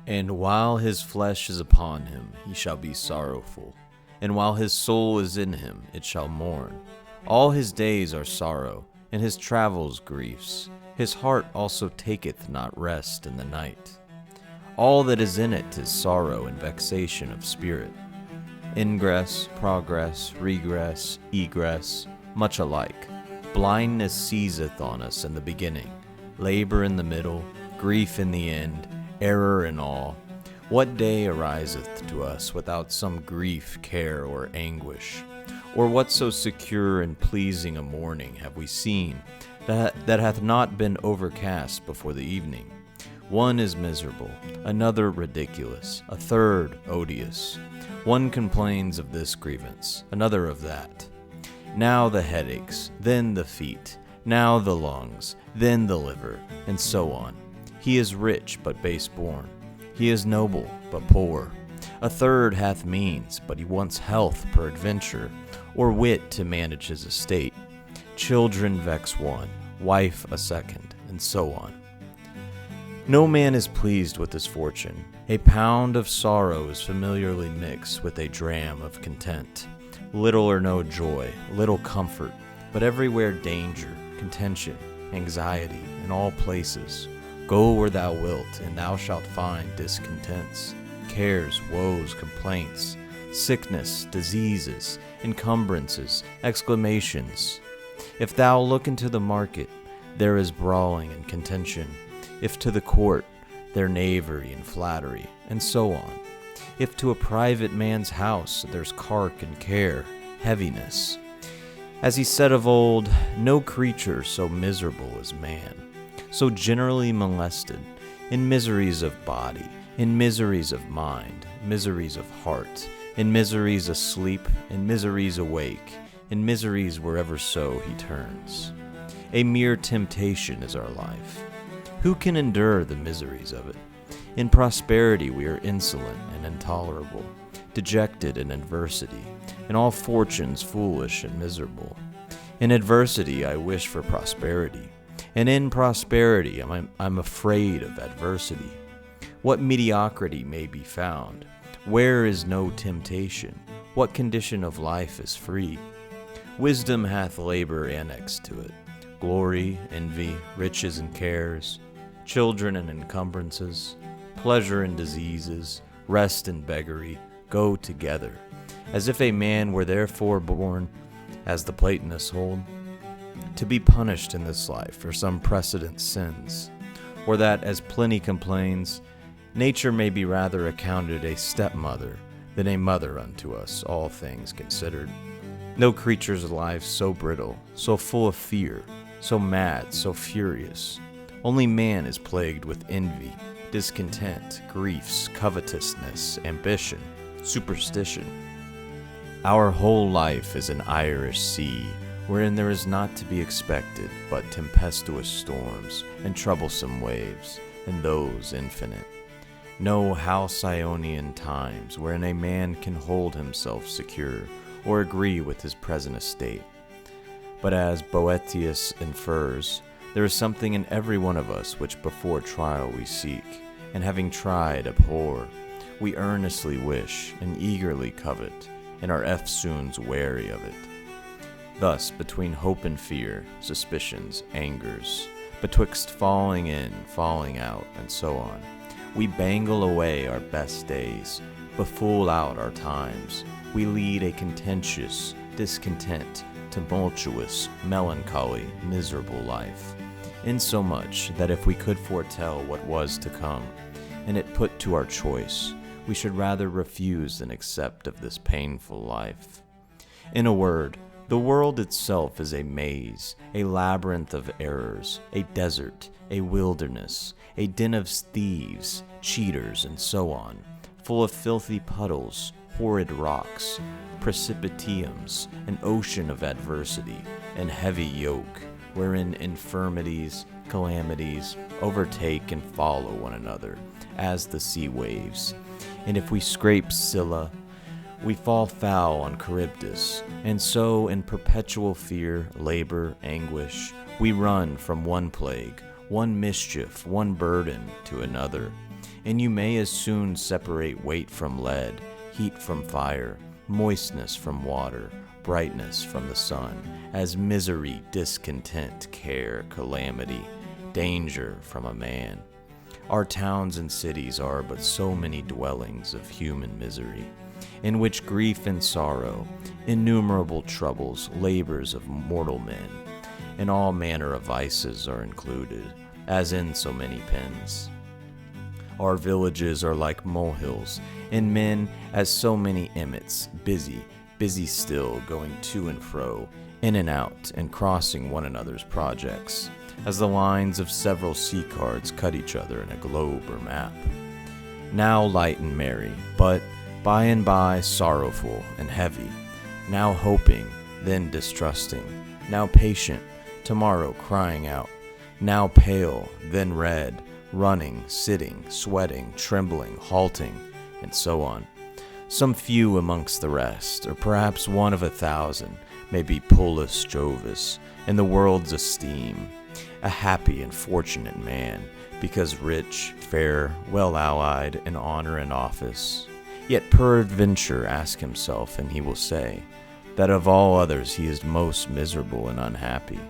And while his flesh is upon him, he shall be sorrowful. And while his soul is in him, it shall mourn. All his days are sorrow, and his travels griefs. His heart also taketh not rest in the night. All that is in it is sorrow and vexation of spirit. Ingress, progress, regress, egress, much alike. Blindness seizeth on us in the beginning, labor in the middle, grief in the end, error in all. What day ariseth to us without some grief, care, or anguish? Or what so secure and pleasing a morning have we seen that hath not been overcast before the evening? One is miserable, another ridiculous, a third odious. One complains of this grievance, another of that. Now the headaches, then the feet, now the lungs, then the liver, and so on. He is rich, but base-born. He is noble, but poor. A third hath means, but he wants health peradventure, or wit to manage his estate. Children vex one, wife a second, and so on. No man is pleased with his fortune. A pound of sorrow is familiarly mixed with a dram of content. Little or no joy, little comfort, but everywhere danger, contention, anxiety, in all places. Go where thou wilt, and thou shalt find discontents, cares, woes, complaints, sickness, diseases, encumbrances, exclamations. If thou look into the market, there is brawling and contention. If to the court, there knavery and flattery, and so on. If to a private man's house, there's cark and care, heaviness. As he said of old, no creature so miserable as man, so generally molested, in miseries of body, in miseries of mind, miseries of heart, in miseries asleep, in miseries awake, in miseries wherever so he turns. A mere temptation is our life. Who can endure the miseries of it? In prosperity we are insolent and intolerable, dejected in adversity, in all fortunes foolish and miserable. In adversity I wish for prosperity, and in prosperity I'm afraid of adversity. What mediocrity may be found? Where is no temptation? What condition of life is free? Wisdom hath labor annexed to it, glory, envy, riches and cares, children and encumbrances, pleasure and diseases, rest and beggary, go together, as if a man were therefore born, as the Platonists hold, to be punished in this life for some precedent sins, or that, as Pliny complains, nature may be rather accounted a stepmother than a mother unto us, all things considered. No creature's life so brittle, so full of fear, so mad, so furious. Only man is plagued with envy, discontent, griefs, covetousness, ambition, superstition. Our whole life is an Irish sea, wherein there is not to be expected but tempestuous storms and troublesome waves, and those infinite. No Halcyonian times wherein a man can hold himself secure or agree with his present estate. But as Boetius infers, there is something in every one of us which before trial we seek, and having tried abhor. We earnestly wish and eagerly covet, and are eftsoons wary of it. Thus, between hope and fear, suspicions, angers, betwixt falling in, falling out, and so on, we bangle away our best days, befool out our times. We lead a contentious, discontent, tumultuous, melancholy, miserable life, insomuch that if we could foretell what was to come, and it put to our choice, we should rather refuse than accept of this painful life. In a word, the world itself is a maze, a labyrinth of errors, a desert, a wilderness, a den of thieves, cheaters, and so on, full of filthy puddles, horrid rocks, precipitiums, an ocean of adversity, and heavy yoke, wherein infirmities, calamities, overtake and follow one another, as the sea waves. And if we scrape Scylla, we fall foul on Charybdis, and so in perpetual fear, labor, anguish, we run from one plague, one mischief, one burden to another. and you may as soon separate weight from lead, heat from fire, moistness from water, brightness from the sun, as misery, discontent, care, calamity, danger from a man. Our towns and cities are but so many dwellings of human misery, in which grief and sorrow, innumerable troubles, labors of mortal men, and all manner of vices are included, as in so many pens. Our villages are like molehills, and men as so many emmets, busy still, going to and fro, in and out, and crossing one another's projects, as the lines of several sea cards cut each other in a globe or map. Now light and merry, but by and by sorrowful and heavy, now hoping, then distrusting, now patient, tomorrow crying out, now pale, then red, running, sitting, sweating, trembling, halting, and so on. Some few amongst the rest, or perhaps one of 1,000, may be Pullus Jovis in the world's esteem, a happy and fortunate man, because rich, fair, well allied in honor and office. Yet peradventure ask himself, and he will say, that of all others he is most miserable and unhappy,